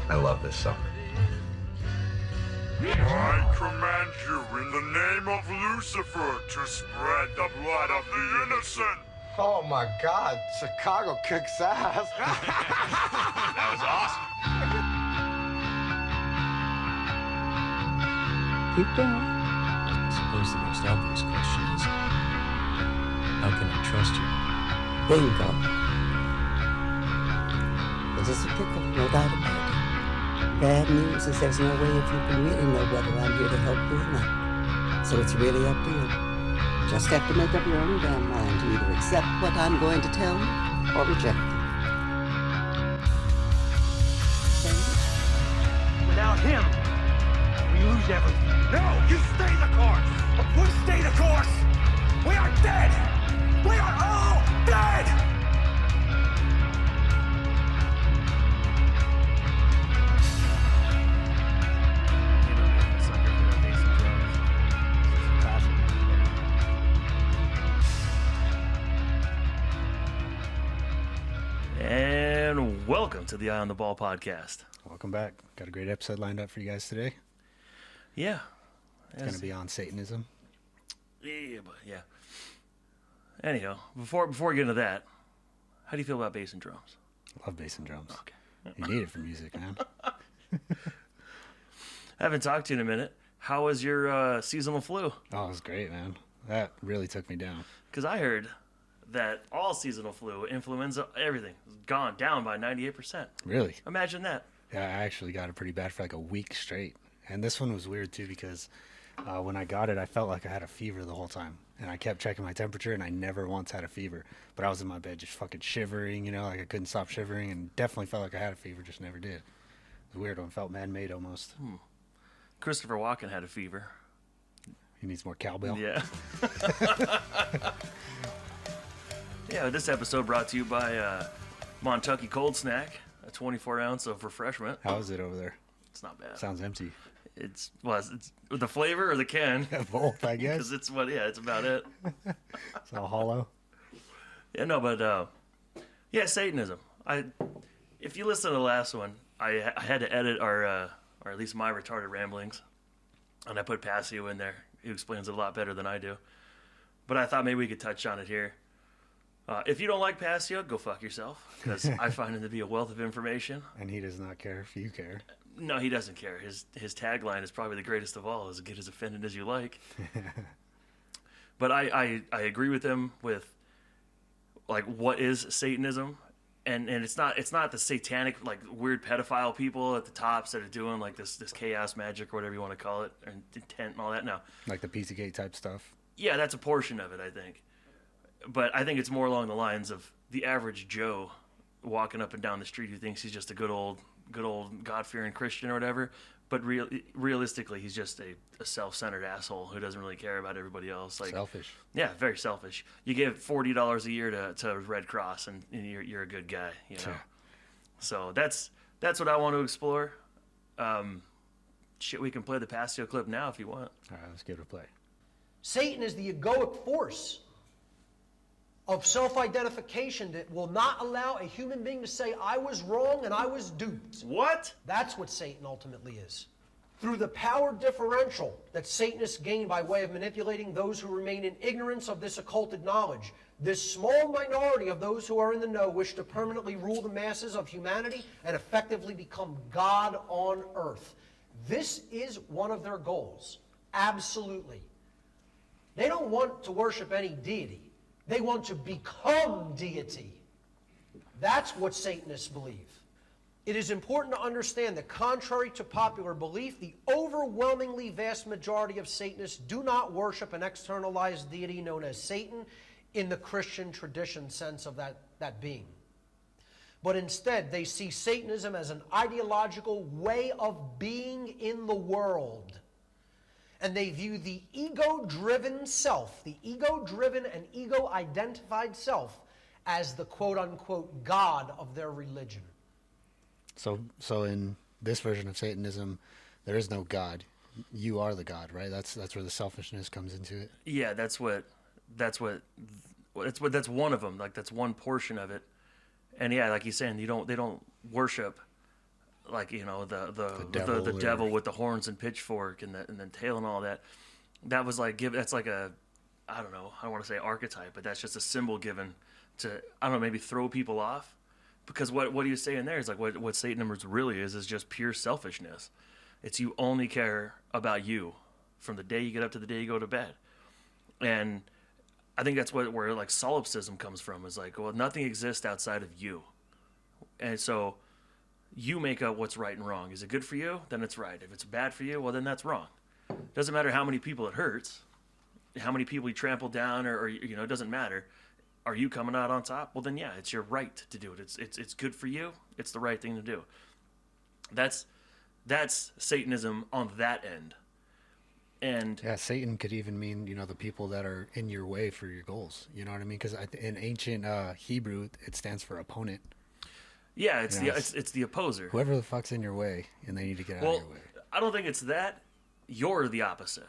I love this song. I command you in the name of Lucifer to spread the blood of the innocent. Oh my God, Chicago kicks ass. That was awesome. Keep going. I suppose the most obvious question is, how can I trust you? Bingo. It is a pickle, no doubt about it. Bad news is there's no way if you can really know whether I'm here to help you or not. So it's really up to you. Just have to make up your own damn mind to either accept what I'm going to tell you or reject it. Without him, we lose everything. No, you stay the course. We stay the course. We are dead. We are all dead. And welcome to the Eye on the Ball podcast. Welcome back. Got a great episode lined up for you guys today. Yeah. It's going to be on Satanism. Yeah. Anyhow, before we get into that, how do you feel about bass and drums? Love bass and drums. Okay. You need it for music, man. I haven't talked to you in a minute. How was your seasonal flu? Oh, it was great, man. That really took me down. Because I heard that all seasonal flu, influenza, everything, has gone down by 98%. Really? Imagine that. Yeah, I actually got it pretty bad for like a week straight. And this one was weird too because when I got it, I felt like I had a fever the whole time. And I kept checking my temperature and I never once had a fever. But I was in my bed just fucking shivering, you know, like I couldn't stop shivering and definitely felt like I had a fever, just never did. It was a weird one. Felt man-made almost. Christopher Walken had a fever. He needs more cowbell. Yeah. Yeah, this episode brought to you by Montucky Cold Snack, a 24 ounce of refreshment. How is it over there? It's not bad. Sounds empty. It's the flavor or the can. Both, I guess. Because it's about it. It's all hollow. Yeah, no, but yeah, Satanism. If you listen to the last one, I had to edit our or at least my retarded ramblings, and I put Passio in there. He explains it a lot better than I do. But I thought maybe we could touch on it here. If you don't like Passio, go fuck yourself, because I find him to be a wealth of information. And he does not care if you care. No, he doesn't care. His tagline is probably the greatest of all: "Is get as offended as you like." But I agree with him with like what is Satanism, and it's not the satanic like weird pedophile people at the tops that are doing like this chaos magic or whatever you want to call it, or intent and all that. No, Like the Pizzagate type stuff. yeah, that's a portion of it, I think. But I think it's more along the lines of the average Joe walking up and down the street who thinks he's just a good old God-fearing Christian or whatever. But realistically, he's just a self-centered asshole who doesn't really care about everybody else. Like, Selfish. Yeah, very selfish. You give $40 a year to Red Cross, and you're a good guy, you know. Sure. So that's what I want to explore. Shit, we can play the Passio clip now if you want. All right, let's give it a play. Satan is the egoic force of self-identification that will not allow a human being to say, I was wrong and I was duped. What? That's what Satan ultimately is. Through the power differential that Satanists gain by way of manipulating those who remain in ignorance of this occulted knowledge, this small minority of those who are in the know wish to permanently rule the masses of humanity and effectively become God on earth. This is one of their goals. Absolutely. They don't want to worship any deity. They want to become deity. That's what Satanists believe. It is important to understand that contrary to popular belief, the overwhelmingly vast majority of Satanists do not worship an externalized deity known as Satan in the Christian tradition sense of that being. But instead, they see Satanism as an ideological way of being in the world. And they view the ego-driven self, the ego-driven and ego-identified self, as the quote-unquote God of their religion. So in this version of Satanism, there is no God. You are the God, right? That's where the selfishness comes into it. Yeah, that's one of them. Like that's one portion of it. And yeah, like he's saying, they don't worship like the devil devil with the horns and pitchfork and the tail and all that. That was like that's like a, I don't know, I don't want to say archetype, but that's just a symbol given to, I don't know, maybe throw people off. Because what are you saying there is like what Satanism really is just pure selfishness. It's you only care about you from the day you get up to the day you go to bed. And I think that's where like solipsism comes from, is like, well, nothing exists outside of you. And so you make up what's right and wrong. Is it good for you? Then it's right. If it's bad for you, well, then that's wrong. Doesn't matter how many people it hurts, how many people you trample down, or it doesn't matter. Are you coming out on top? Well, then yeah, it's your right to do it. It's good for you. It's the right thing to do. That's Satanism on that end. And yeah, Satan could even mean, the people that are in your way for your goals. You know what I mean? Because in ancient Hebrew, it stands for opponent. Yeah, it's the opposer. Whoever the fuck's in your way, and they need to get out of your way. I don't think it's that. You're the opposite.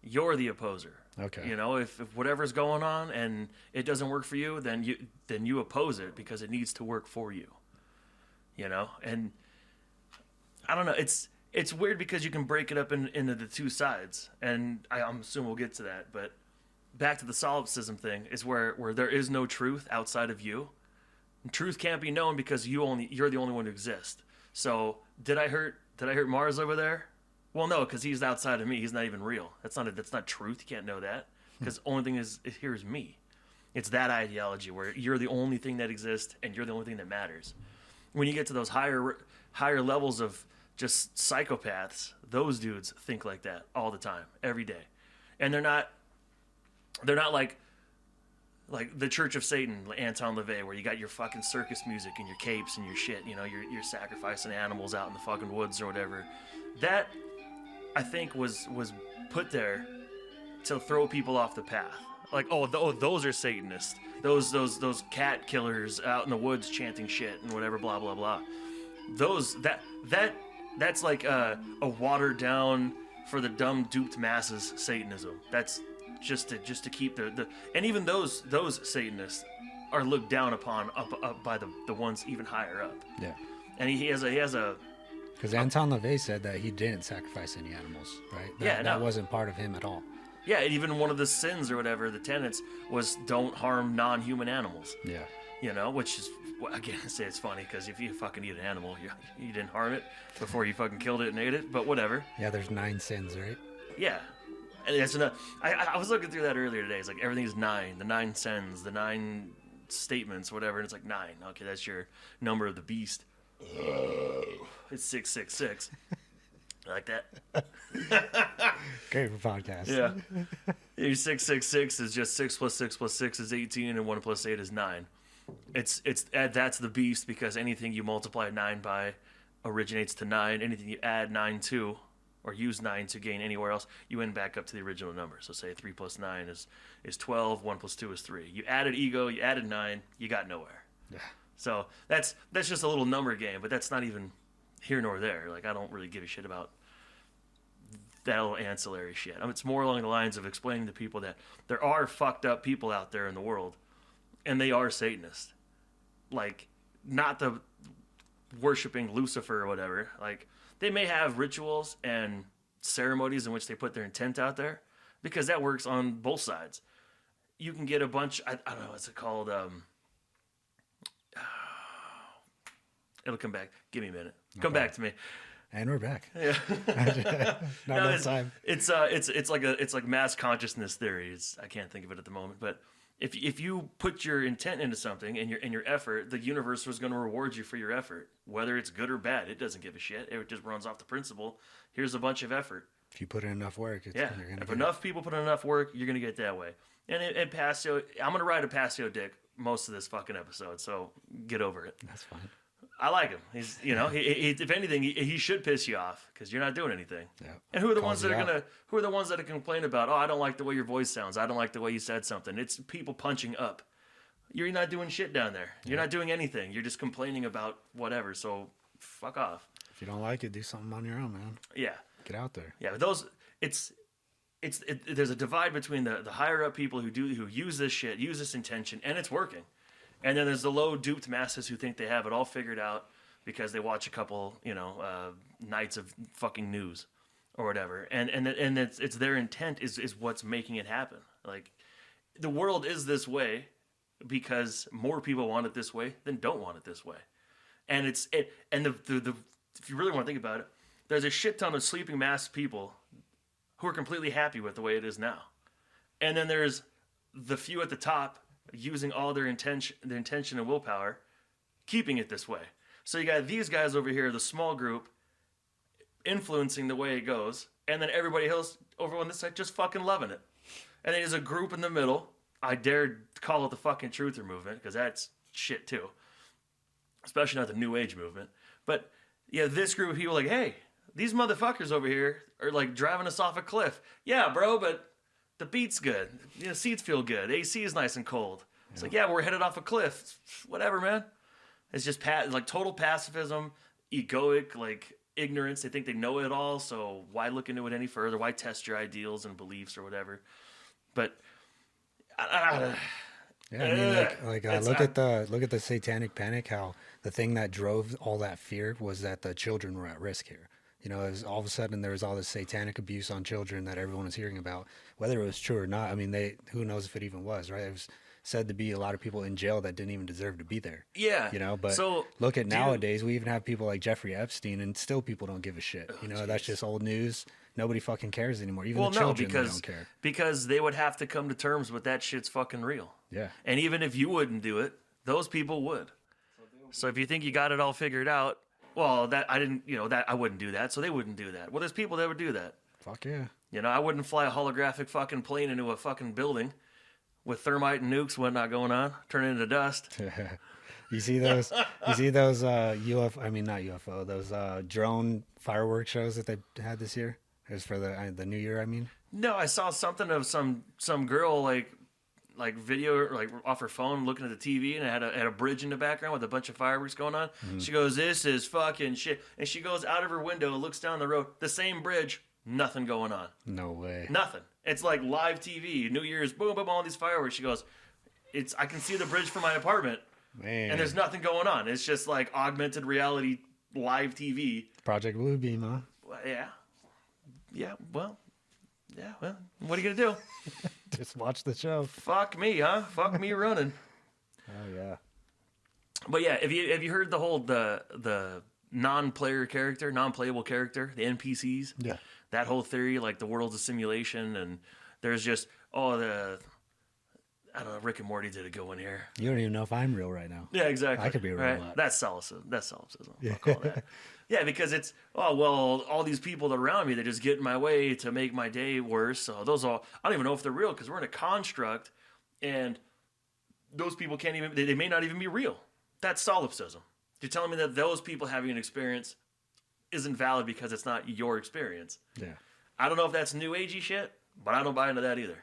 You're the opposer. Okay. If whatever's going on and it doesn't work for you, then you oppose it because it needs to work for you. And I don't know. It's weird because you can break it up into the two sides, and I'm assuming we'll get to that. But back to the solipsism thing is where there is no truth outside of you. And truth can't be known because you're the only one who exists. So did I hurt Marz over there? Well, no, because he's outside of me. He's not even real. That's not truth. You can't know that because the only thing here is me. It's that ideology where you're the only thing that exists and you're the only thing that matters. When you get to those higher levels of just psychopaths, those dudes think like that all the time, every day, and they're not like the Church of Satan, Anton LaVey, where you got your fucking circus music and your capes and your shit. You're sacrificing animals out in the fucking woods or whatever. That, I think, was put there to throw people off the path. Like, those are Satanists. Those cat killers out in the woods chanting shit and whatever, blah blah blah. That's like a watered down for the dumb duped masses Satanism. That's just to keep the and even those Satanists are looked down upon up by the ones even higher up. Yeah. And he has a because Anton LaVey said that he didn't sacrifice any animals, right? That wasn't part of him at all. Yeah, and even one of the sins or whatever, the tenets, was don't harm non-human animals. Yeah. Which is, again, I say it's funny because if you fucking eat an animal, you didn't harm it before you fucking killed it and ate it, but whatever. Yeah, there's 9 sins, right? Yeah. And that's enough. I was looking through that earlier today. It's like everything is 9, the 9 sins, the 9 statements, whatever, and it's like 9. Okay, that's your number of the beast. It's 666. I like that. Great for podcast. Yeah. Your 666 is just 6 plus 6 plus 6 is 18, and 1 plus 8 is 9. That's the beast because anything you multiply 9 by originates to 9. Anything you add 9 to, or use 9 to gain anywhere else, you end back up to the original number. So say 3 plus 9 is 12, 1 plus 2 is 3. You added ego, you added 9, you got nowhere. Yeah. So that's just a little number game, but that's not even here nor there. Like, I don't really give a shit about that little ancillary shit. It's more along the lines of explaining to people that there are fucked up people out there in the world, and they are Satanists. Like, not the worshiping Lucifer or whatever. Like, they may have rituals and ceremonies in which they put their intent out there, because that works on both sides. You can get a bunch, I don't know, what's it called? It'll come back. Give me a minute. Come back to me. And we're back. Yeah. Not enough time. It's like mass consciousness theory. I can't think of it at the moment, but if you put your intent into something and your effort, the universe was going to reward you for your effort, whether it's good or bad. It doesn't give a shit. It just runs off the principle. Here's a bunch of effort. If you put in enough work, you're gonna if enough people put in enough work, you're gonna get that way. And Passio, I'm gonna ride a Passio dick most of this fucking episode, so get over it. That's fine. I like him. He's, he, if anything, he should piss you off because you're not doing anything. Yeah. And who are the ones that complain about? Oh, I don't like the way your voice sounds. I don't like the way you said something. It's people punching up. You're not doing shit down there. You're not doing anything. You're just complaining about whatever. So fuck off. If you don't like it, do something on your own, man. Yeah. Get out there. Yeah, but there's a divide between the higher up people who use this shit, use this intention, and it's working. And then there's the low duped masses who think they have it all figured out, because they watch a couple, nights of fucking news or whatever. And it's their intent is what's making it happen. Like, the world is this way because more people want it this way than don't want it this way. And if you really want to think about it, there's a shit ton of sleeping mass people who are completely happy with the way it is now. And then there's the few at the top using all their intention and willpower, keeping it this way. So you got these guys over here, the small group, influencing the way it goes, and then everybody else over on this side just fucking loving it. And then there's a group in the middle. I dare call it the fucking truther movement, because that's shit too. Especially not the New Age movement. But yeah, this group of people like, hey, these motherfuckers over here are like driving us off a cliff. Yeah, bro, but the beat's good. Seats feel good. AC is nice and cold. It's like, yeah, we're headed off a cliff. Whatever, man. It's just like total pacifism, egoic, like ignorance. They think they know it all, so why look into it any further? Why test your ideals and beliefs or whatever? But yeah, I mean, look at the satanic panic. How the thing that drove all that fear was that the children were at risk here. It was all of a sudden there was all this satanic abuse on children that everyone was hearing about, whether it was true or not. I mean, who knows if it even was, right? It was said to be a lot of people in jail that didn't even deserve to be there. Yeah. But so, look at nowadays, we even have people like Jeffrey Epstein, and still people don't give a shit. That's just old news. Nobody fucking cares anymore. Even the children, they don't care. Because they would have to come to terms with that shit's fucking real. Yeah. And even if you wouldn't do it, those people would. So if you think you got it all figured out, well, that I didn't, that I wouldn't do that, so they wouldn't do that. Well, there's people that would do that. Fuck yeah. I wouldn't fly a holographic fucking plane into a fucking building with thermite and nukes, whatnot going on, turn it into dust. You see those UFO, I mean, not UFO, those drone fireworks shows that they had this year? It was for the new year, I mean? No, I saw something of some girl like video like off her phone looking at the TV, and it had a bridge in the background with a bunch of fireworks going on. Mm-hmm. She goes, "This is fucking shit." And she goes out of her window, looks down the road, the same bridge, nothing going on. No way. Nothing. It's like live TV, New Year's, boom, boom, all these fireworks. She goes, I can see the bridge from my apartment, man, and there's nothing going on. It's just like augmented reality live TV. Project Bluebeam, huh? Well, yeah. Well, what are you gonna do? Just watch the show. Fuck me, huh? Fuck me running. Oh yeah. But yeah, have you heard the whole the non-playable character, the NPCs? Yeah. That whole theory, like the world's a simulation, and there's just I don't know. Rick and Morty did a good one here. You don't even know if I'm real right now. Yeah, exactly. I could be a right? robot. That's solipsism. Yeah. I'll call that. Yeah, because it's all these people around me that just get in my way to make my day worse. So I don't even know if they're real because we're in a construct, and those people they may not even be real. That's solipsism. You're telling me that those people having an experience isn't valid because it's not your experience. Yeah. I don't know if that's new agey shit, but I don't buy into that either.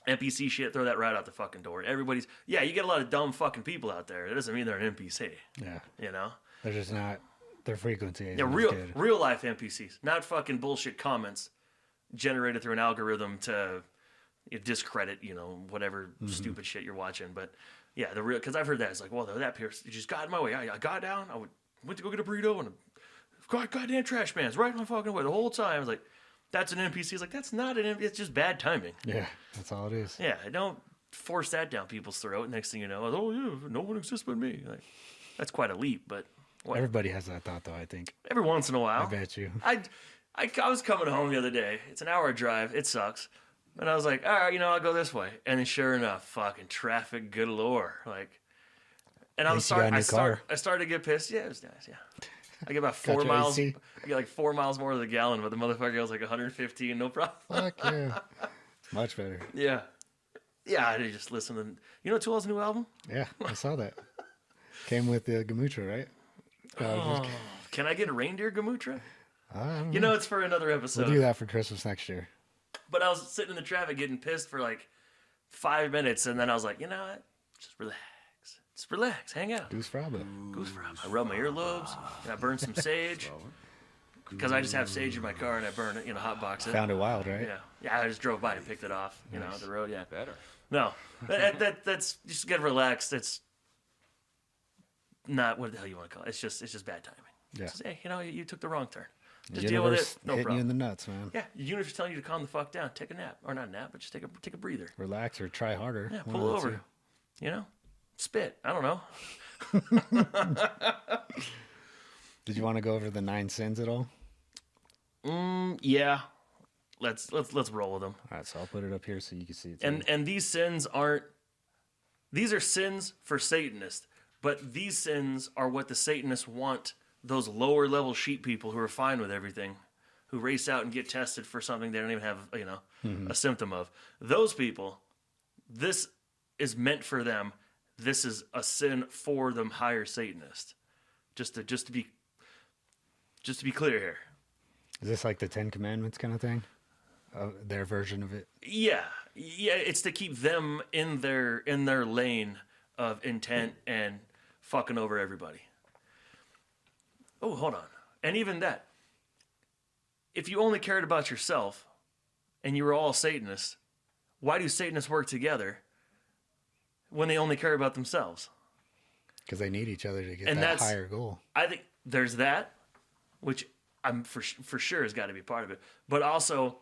NPC shit, throw that right out the fucking door. You get a lot of dumb fucking people out there. It doesn't mean they're an NPC. Yeah. They're just not. Their frequency. Yeah, real life NPCs, not fucking bullshit comments generated through an algorithm to discredit, whatever stupid shit you're watching. But yeah, because I've heard that. It's like, well, that person just got in my way. I got down. I went to go get a burrito, and goddamn trash man's right in my fucking way the whole time. I was like, that's an NPC. It's like, that's not an NPC. It's just bad timing. Yeah, that's all it is. Yeah, don't force that down people's throat. Next thing you know, oh yeah, no one exists but me. Like, that's quite a leap, but. What? Everybody has that thought, though, I think. Every once in a while. I bet you. I was coming home the other day. It's an hour drive. It sucks. And I was like, all right, I'll go this way. And then sure enough, fucking traffic galore. Like, and I started to get pissed. Yeah, it was nice, yeah. I get about 4 miles. I get like 4 miles more to the gallon, but the motherfucker goes like 115, no problem. Fuck yeah. Much better. Yeah. Yeah, I just listened to, Tool's new album? Yeah, I saw that. Came with the Gamutra, right? Can I get a reindeer Gamutra? I don't know. It's for another episode. We'll do that for Christmas next year. But I was sitting in the traffic getting pissed for like 5 minutes, and then I was like, you know what? Just relax. Hang out. Goose Fraba. I rub my earlobes, and I burn some sage. Because I just have sage in my car, and I burn it, hot box it. Found it wild, right? Yeah, I just drove by and picked it off, nice. The road, yeah. Better. No, that's just get relaxed. not what the hell you want to call it. It's just bad timing. Yeah. It's just, hey, you took the wrong turn. The Just deal with it. universe No hitting problem. you in the nuts, man. Yeah, the universe is telling you to calm the fuck down. Take a nap, or not a nap, but just take a breather. Relax or try harder. Yeah, One pull of the over. You know, spit. I don't know. Did you want to go over the 9 sins at all? Yeah. Let's roll with them. All right, so I'll put it up here so you can see it. And these sins aren't. These are sins for Satanists, but these sins are what the Satanists want those lower level sheep people who are fine with everything, who race out and get tested for something they don't even have, a symptom of. Those people, this is meant for them. This is a sin for the higher Satanist. Just to be clear here. Is this like the 10 Commandments kind of thing? Their version of it? Yeah, it's to keep them in their lane of intent and fucking over everybody. Oh, hold on. And even that, if you only cared about yourself and you were all Satanists, why do Satanists work together when they only care about themselves? Because they need each other to get And that that's- higher goal. I think there's that, which I'm for sure has got to be part of it. But also,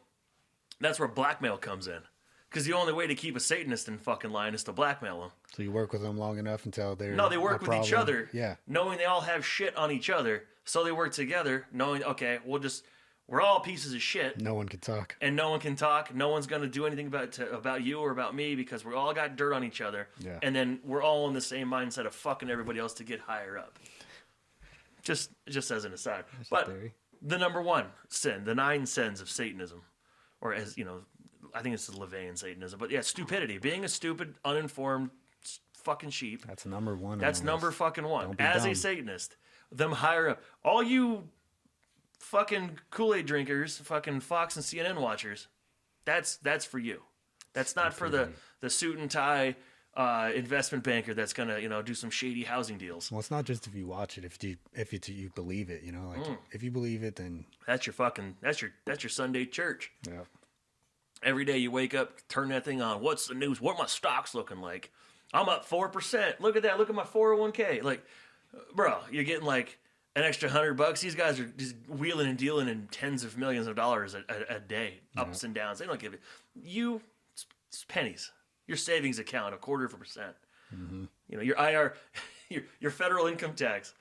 that's where blackmail comes in. Because the only way to keep a Satanist in fucking line is to blackmail them. So you work with them long enough until they're No, they work a with each problem. other, Yeah. knowing they all have shit on each other. So they work together, knowing, okay, we're all pieces of shit, No one can talk. and no one can talk. No one's going to do anything about you or about me because we all got dirt on each other. Yeah. And then we're all in the same mindset of fucking everybody else to get higher up. Just as an aside. That's a But theory. the number one sin, the 9 sins of Satanism, or as, I think it's the Levian Satanism, but yeah, stupidity. Being a stupid, uninformed fucking sheep. That's number 1. That's on the number list. fucking 1. Don't be As a dumb. Satanist, them higher up. All you fucking Kool-Aid drinkers, fucking Fox and CNN watchers, that's for you. That's not for the suit and tie investment banker that's gonna do some shady housing deals. Well, it's not just if you watch it. If you believe it, if you believe it, then That's your Sunday church. yeah. Every day you wake up, turn that thing on. What's the news? What are my stocks looking like? I'm up 4%. Look at that. Look at my 401k. Like, bro, you're getting like an extra $100. These guys are just wheeling and dealing in tens of millions of dollars a day, ups and downs. They don't give it. It's pennies. Your savings account, 1/4%. Your IR, your federal income tax.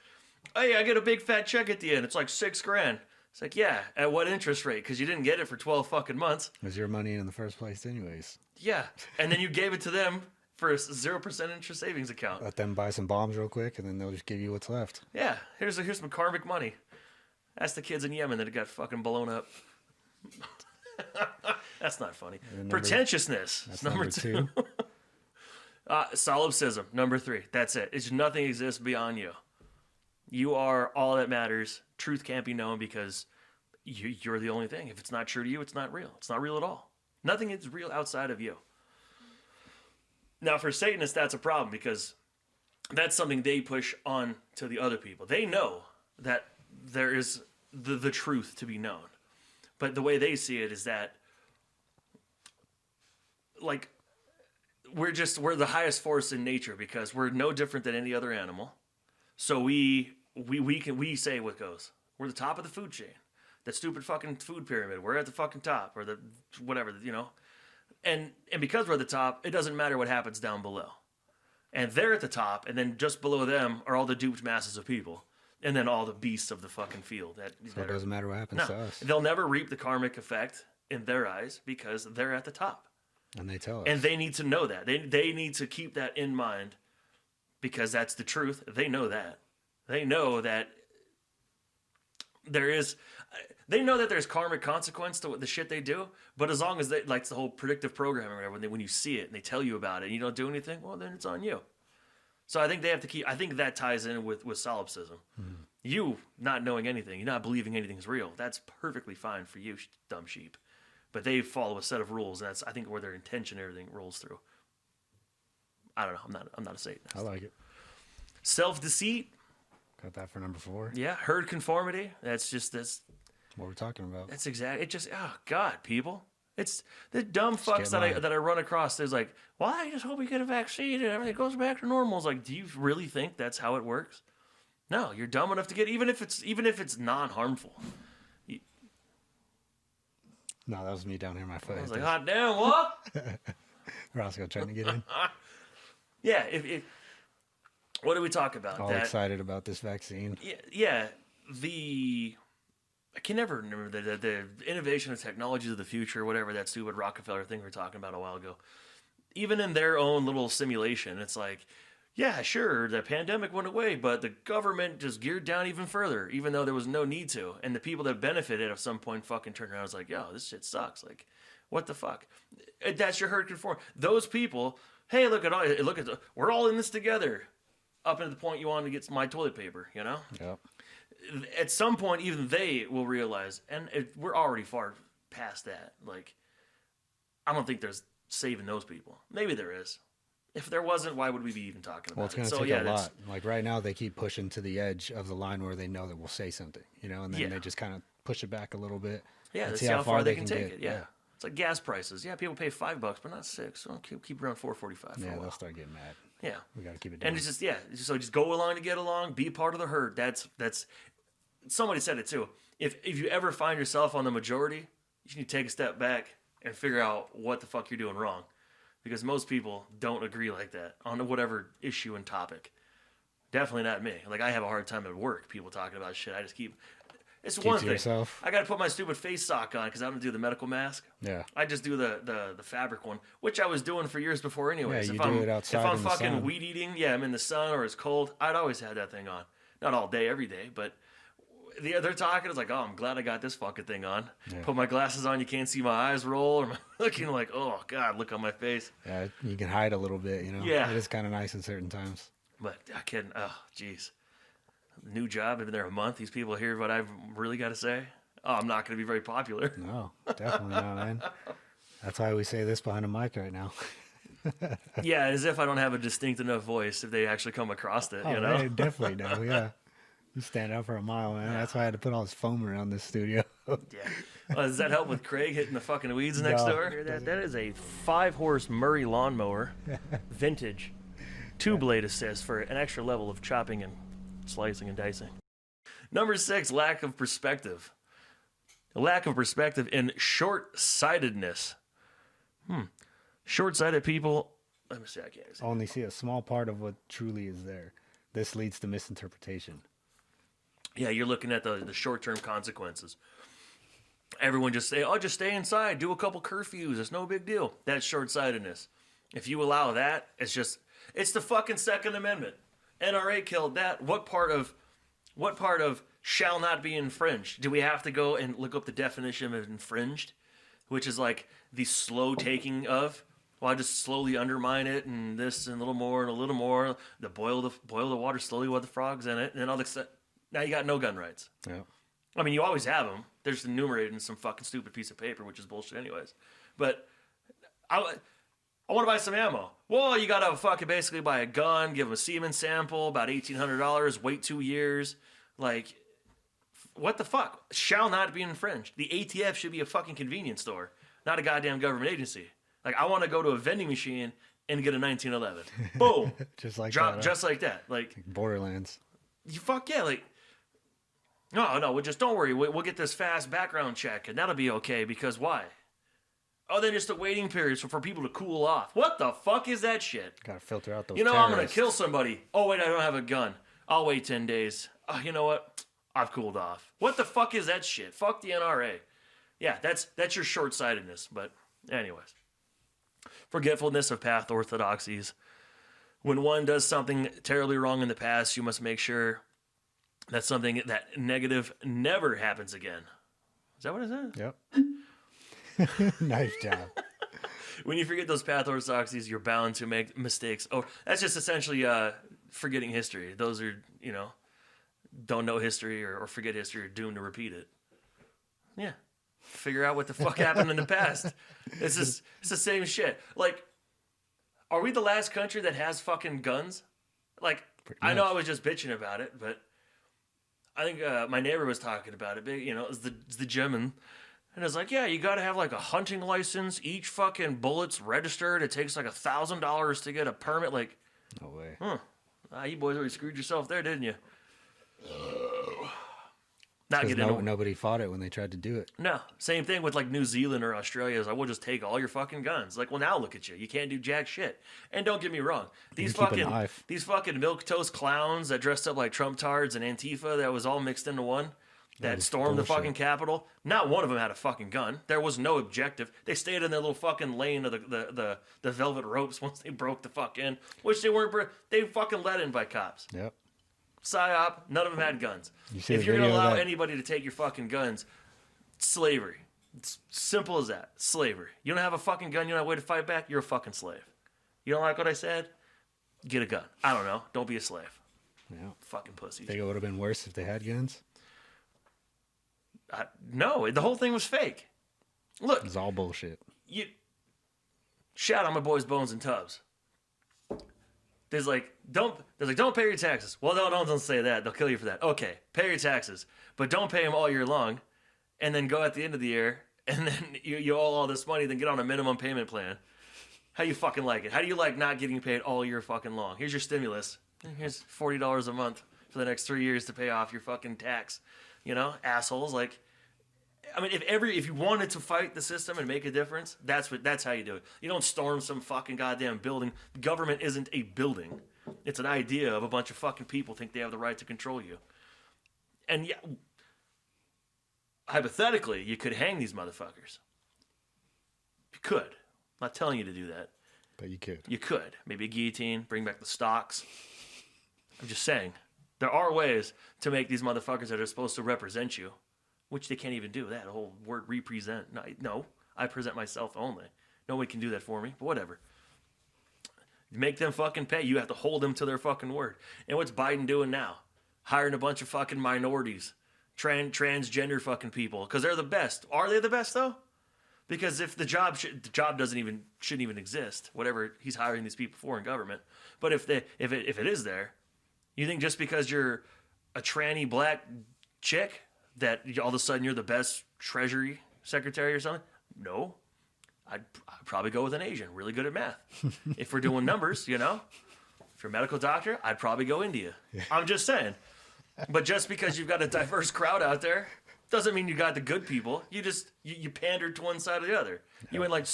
Hey, I get a big fat check at the end. It's like $6,000. It's like, yeah, at what interest rate? Because you didn't get it for 12 fucking months. It was your money in the first place, anyways. Yeah, and then you gave it to them for a 0% interest savings account. Let them buy some bombs real quick, and then they'll just give you what's left. Yeah, here's some karmic money. That's the kids in Yemen that got fucking blown up. That's not funny. Pretentiousness. That's number number 2. 2. Solipsism. Number 3. That's it. It's nothing exists beyond you. You are all that matters. Truth can't be known because you're the only thing. If it's not true to you, it's not real. It's not real at all. Nothing is real outside of you. Now, for Satanists, that's a problem because that's something they push on to the other people. They know that there is the truth to be known. But the way they see it is that, like, we're the highest force in nature because we're no different than any other animal. So we say what goes. We're the top of the food chain. That stupid fucking food pyramid. We're at the fucking top, or the whatever, And because we're at the top, it doesn't matter what happens down below. And they're at the top, and then just below them are all the duped masses of people, and then all the beasts of the fucking field. So it doesn't matter what happens to us. They'll never reap the karmic effect in their eyes because they're at the top. And they tell us. And they need to know that. They need to keep that in mind because that's the truth. They know that. They know that there's karmic consequence to the shit they do, but as long as they, like the whole predictive programming or whatever, when you see it and they tell you about it and you don't do anything, well, then it's on you. So I think they have to keep, I think that ties in with solipsism. You not knowing anything, you not believing anything's real, that's perfectly fine for you, dumb sheep. But they follow a set of rules, and that's, I think, where their intention and everything rolls through. I don't know. I'm not a Satanist. I like it. Self-deceit. Got that for number 4. Yeah. Herd conformity. That's What we're talking about. That's exactly. It just, oh God, people. It's the dumb fucks get that I run across. There's like, well, I just hope we get a vaccine and everything goes back to normal. It's like, do you really think that's how it works? No, you're dumb enough to get even if it's non-harmful. No, that was me down here, my foot. I was like, hot damn, what? Roscoe trying to get in. Yeah, if what do we talk about? All excited about this vaccine. Yeah, I can never remember the innovation and technologies of the future, whatever that stupid Rockefeller thing we were talking about a while ago. Even in their own little simulation, it's like, yeah, sure, the pandemic went away, but the government just geared down even further, even though there was no need to. And the people that benefited at some point fucking turned around and was like, yo, this shit sucks. Like, what the fuck? That's your herd conform. Those people, hey, we're all in this together. Up to the point you want to get my toilet paper, you know? Yep. At some point, even they will realize, and we're already far past that. Like, I don't think there's saving those people. Maybe there is. If there wasn't, why would we be even talking about it? Well, it's going to take a lot. Like right now, they keep pushing to the edge of the line where they know that we'll say something, you know, and then they just kind of push it back a little bit. Yeah, and see how far they can take it. Yeah. It's like gas prices. Yeah, people pay $5, but not $6. So keep around $4.45. Yeah, they'll start getting mad. Yeah, we got to keep it down. And it's just so just go along to get along. Be part of the herd. That's. Somebody said it too. If you ever find yourself on the majority, you need to take a step back and figure out what the fuck you're doing wrong. Because most people don't agree like that on whatever issue and topic. Definitely not me. Like, I have a hard time at work, people talking about shit. I just keep... It's one thing. Yourself. I got to put my stupid face sock on because I don't do the medical mask. Yeah. I just do the fabric one, which I was doing for years before anyways. Yeah, do it outside if I'm in the fucking sun. weed eating, I'm in the sun or it's cold, I'd always have that thing on. Not all day, every day, but... They're talking. It's like, oh, I'm glad I got this fucking thing on. Yeah. Put my glasses on. You can't see my eyes roll. Or looking like, oh God, look on my face. Yeah, you can hide a little bit. You know. Yeah, it is kind of nice in certain times. But I can't. Oh, jeez. New job. I've been there a month. These people hear what I've really got to say. Oh, I'm not going to be very popular. No, definitely not, man. That's why we say this behind a mic right now. Yeah, as if I don't have a distinct enough voice if they actually come across it. You know, they definitely do. Yeah. You stand out for a mile, man. That's why I had to put all this foam around this studio. Yeah. Does that help with Craig hitting the fucking weeds next door? That is a 5-horse Murray lawnmower, vintage, 2-blade assist for an extra level of chopping and slicing and dicing. Number 6, lack of perspective. A lack of perspective in short-sightedness. Short-sighted people. Let me see. I can't see. Only see a small part of what truly is there. This leads to misinterpretation. Yeah, you're looking at the short-term consequences. Everyone just say, oh, just stay inside, do a couple curfews, it's no big deal. That's short-sightedness. If you allow that, it's the fucking Second Amendment. NRA killed that. What part of shall not be infringed? Do we have to go and look up the definition of infringed? Which is like the slow taking of, well, I just slowly undermine it and this and a little more and a little more. Boil the water slowly with the frogs in it, and then all the now you got no gun rights. Yeah. I mean, you always have them. They're just enumerated in some fucking stupid piece of paper, which is bullshit anyways. But I want to buy some ammo. Well, you got to fucking basically buy a gun, give them a semen sample, about $1,800, wait 2 years. Like, what the fuck? Shall not be infringed. The ATF should be a fucking convenience store, not a goddamn government agency. Like, I want to go to a vending machine and get a 1911. Boom. Just like that. Huh? Just like that. Like Borderlands. You fuck yeah. Like, no, we'll just don't worry. We'll get this fast background check, and that'll be okay. Because why? Oh, then just the waiting period for people to cool off. What the fuck is that shit? Gotta filter out those. You know, terrorists. I'm gonna kill somebody. Oh wait, I don't have a gun. I'll wait 10 days. Oh, you know what? I've cooled off. What the fuck is that shit? Fuck the NRA. Yeah, that's your short-sightedness. But anyways, forgetfulness of path orthodoxies. When one does something terribly wrong in the past, you must make sure that something that negative never happens again. Is that what it says? Yep. Nice job. When you forget those path orthodoxies, you're bound to make mistakes. Oh, that's just essentially forgetting history. Those are, don't know history or forget history are doomed to repeat it. Yeah. Figure out what the fuck happened in the past. It's the same shit. Like, are we the last country that has fucking guns? Like, I know I was just bitching about it, but I think my neighbor was talking about it. It's the German. And it's like, yeah, you got to have like a hunting license. Each fucking bullet's registered. It takes like $1,000 to get a permit. Like, no way. You boys already screwed yourself there, didn't you? Not Because get into nobody fought it when they tried to do it. No, same thing with like New Zealand or Australia. Is I will just take all your fucking guns. Like, well, now look at you. You can't do jack shit. And don't get me wrong, these can keep a fucking knife. these fucking milquetoast clowns that dressed up like Trump tards and Antifa that was all mixed into one. That was stormed the bullshit. fucking Capitol. Not one of them had a fucking gun. There was no objective. They stayed in their little fucking lane of the velvet ropes once they broke the fuck in, which they weren't. They fucking let in by cops. Yep. PSYOP, none of them had guns. see If the you're going to video of allow that? anybody to take your fucking guns, slavery. It's simple as that. Slavery. You don't have a fucking gun, you don't have a way to fight back, you're a fucking slave. You don't like what I said? Get a gun. I don't know. Don't be a slave. Yeah. Fucking pussies. Think it would have been worse if they had guns? No, the whole thing was fake. Look, It was all bullshit. you shout on my boys Bones and Tubbs. There's like don't pay your taxes. Well, don't say that. They'll kill you for that. Okay, pay your taxes, but don't pay them all year long, and then go at the end of the year, and then you owe all this money, then get on a minimum payment plan. How you fucking like it? How do you like not getting paid all year fucking long? Here's your stimulus. Here's $40 a month for the next 3 years to pay off your fucking tax. You know, assholes. Like, I mean, if you wanted to fight the system and make a difference, that's how you do it. You don't storm some fucking goddamn building. Government isn't a building. It's an idea of a bunch of fucking people think they have the right to control you. And yeah, hypothetically, you could hang these motherfuckers. You could. I'm not telling you to do that. But you could. You could. Maybe a guillotine, bring back the stocks. I'm just saying. There are ways to make these motherfuckers that are supposed to represent you, which they can't even do. That whole word represent. No, I present myself only. Nobody can do that for me, but whatever. Make them fucking pay. You have to hold them to their fucking word. And what's Biden doing now? Hiring a bunch of fucking minorities, transgender fucking people, because they're the best. Are they the best though? Because if the job shouldn't even exist, whatever he's hiring these people for in government. But if it is there, you think just because you're a tranny black chick that all of a sudden you're the best Treasury Secretary or something? No. I'd probably go with an Asian, really good at math. If we're doing numbers, you know? If you're a medical doctor, I'd probably go India. I'm just saying. But just because you've got a diverse crowd out there doesn't mean you got the good people. You just, you pandered to one side or the other. You went like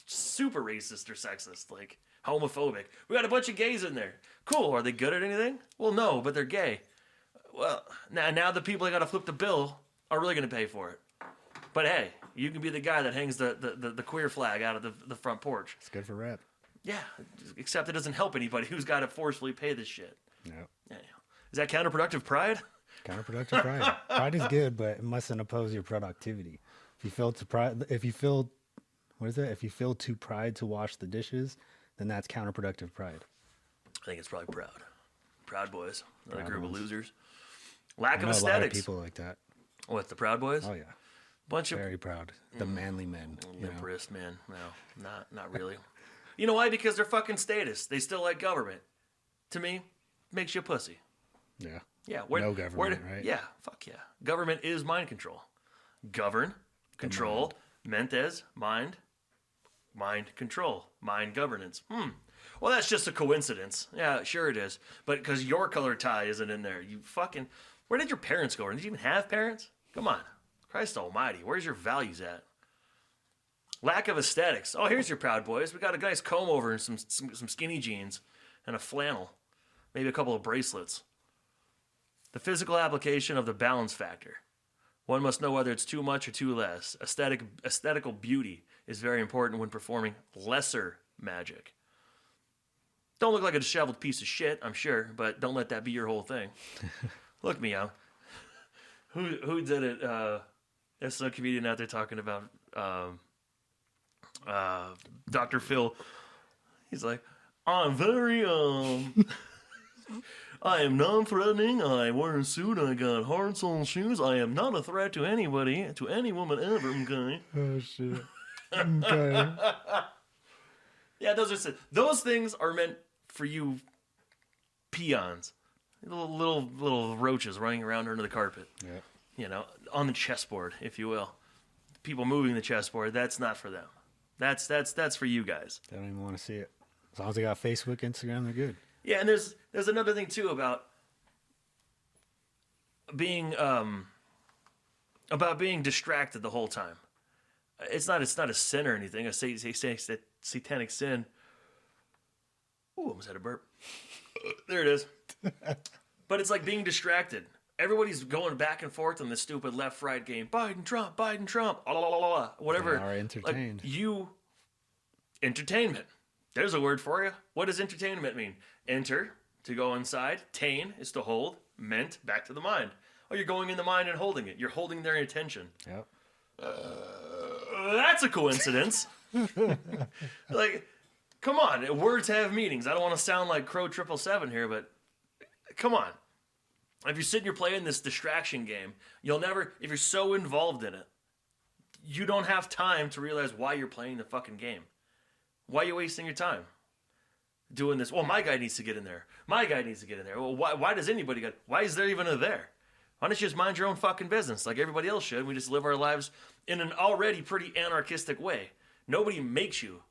super racist or sexist, like homophobic. We got a bunch of gays in there. Cool. Are they good at anything? Well, no, but they're gay. Well, now the people that got to flip the bill are really going to pay for it. But hey, you can be the guy that hangs the queer flag out of the front porch. It's good for rap. Yeah, except it doesn't help anybody who's got to forcefully pay this shit. No. Anyhow, is that counterproductive pride? Counterproductive pride. Pride is good, but it mustn't oppose your productivity. If you feel too pride to wash the dishes, then that's counterproductive pride. I think it's probably proud. Proud Boys. Another Proud group ones. of losers. Lack I of know a lot of aesthetics. people like that. What, the Proud Boys? Oh yeah, Bunch of very proud. The manly men. You know? limp-wrist men. No, not really. You know why? Because they're fucking status. They still like government. To me, makes you a pussy. Yeah. Yeah. No government, right? Yeah. Fuck yeah. Government is mind control. Govern, control, meant as mind control, mind governance. Well, that's just a coincidence. Yeah, sure it is. But because your color tie isn't in there, you fucking. Where did your parents go? Did you even have parents? Come on. Christ almighty. Where's your values at? Lack of aesthetics. Oh, here's your Proud Boys. We got a nice comb over and some skinny jeans and a flannel. Maybe a couple of bracelets. The physical application of the balance factor. One must know whether it's too much or too less. Aesthetical beauty is very important when performing lesser magic. Don't look like a disheveled piece of shit, I'm sure, but don't let that be your whole thing. Look me out. Who did it? There's some comedian out there talking about Dr. Phil. He's like, I'm very I am non-threatening. I wear a suit. I got hard-soled shoes. I am not a threat to anybody, to any woman ever. Okay. Oh shit. Okay. Yeah, those things are meant for you peons, little roaches running around under the carpet. Yeah. You know, on the chessboard, if you will. People moving the chessboard. That's not for them. That's for you guys. They don't even want to see it. As long as they got Facebook, Instagram, they're good. Yeah, and there's another thing too about being distracted the whole time. It's not a sin or anything. A satanic sin. Ooh, almost had a burp. There it is. But it's like being distracted. Everybody's going back and forth on this stupid left-right game. Biden, Trump, whatever. They are entertained. Like entertainment. There's a word for you. What does entertainment mean? Enter, to go inside. Tain is to hold. Ment, back to the mind. Oh, you're going in the mind and holding it. You're holding their attention. Yep. That's a coincidence. Like, come on. Words have meanings. I don't want to sound like Crow 777 here, but come on. If you're sitting here playing this distraction game, you'll never, if you're so involved in it, you don't have time to realize why you're playing the fucking game. Why are you wasting your time doing this? Well, my guy needs to get in there. My guy needs to get in there. Well, why does anybody get, why is there even a there? Why don't you just mind your own fucking business like everybody else should? We just live our lives in an already pretty anarchistic way. Nobody makes you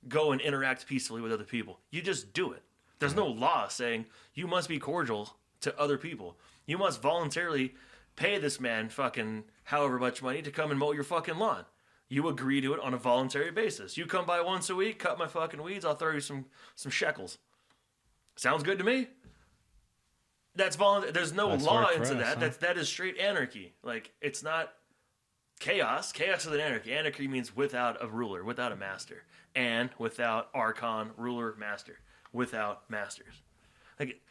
go and interact peacefully with other people. You just do it. There's no law saying you must be cordial to other people. You must voluntarily pay this man fucking however much money to come and mow your fucking lawn. You agree to it on a voluntary basis. You come by once a week, cut my fucking weeds, I'll throw you some shekels. Sounds good to me. That's voluntary. There's no law into that. Huh? That is straight anarchy. Like, it's not chaos. Chaos is an anarchy. Anarchy means without a ruler, without a master, and without archon, ruler, master, without masters. Like,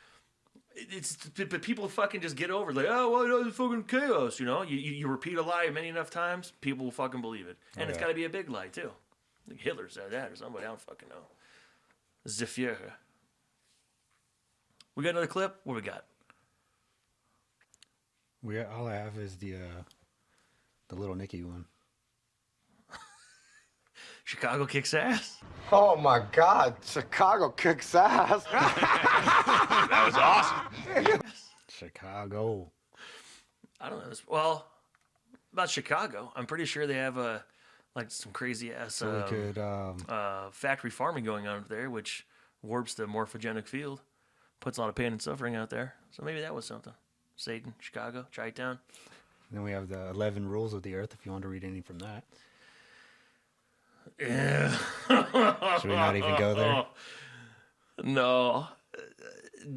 but people fucking just get over it. Like, oh, well, it's fucking chaos, you know? You repeat a lie many enough times, people will fucking believe it. And it's got to be a big lie, too. Like Hitler said that or somebody, I don't fucking know. Zephyr. We got another clip? What we got? All I have is the Little Nicky one. Chicago kicks ass? Oh my God, Chicago kicks ass. That was awesome. Chicago. I don't know. Well, about Chicago, I'm pretty sure they have like some crazy ass factory farming going on up there, which warps the morphogenic field, puts a lot of pain and suffering out there. So maybe that was something. Satan, Chicago, Chi-Town. Then we have the 11 rules of the earth, if you want to read anything from that. Yeah. Should we not even go there? No.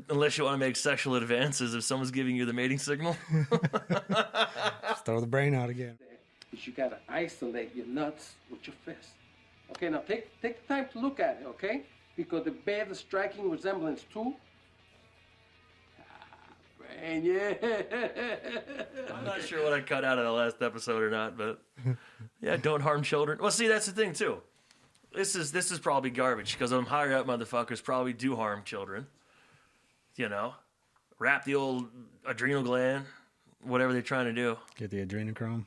Unless you want to make sexual advances if someone's giving you the mating signal. Just throw the brain out again. You got to isolate your nuts with your fist. Okay, now take the time to look at it, okay? Because it bears a striking resemblance to... brain, yeah. I'm not sure what I cut out of the last episode or not, but yeah, don't harm children. Well, see, that's the thing too. This is probably garbage because them higher up motherfuckers probably do harm children. You know, wrap the old adrenal gland, whatever they're trying to do. Get the adrenochrome.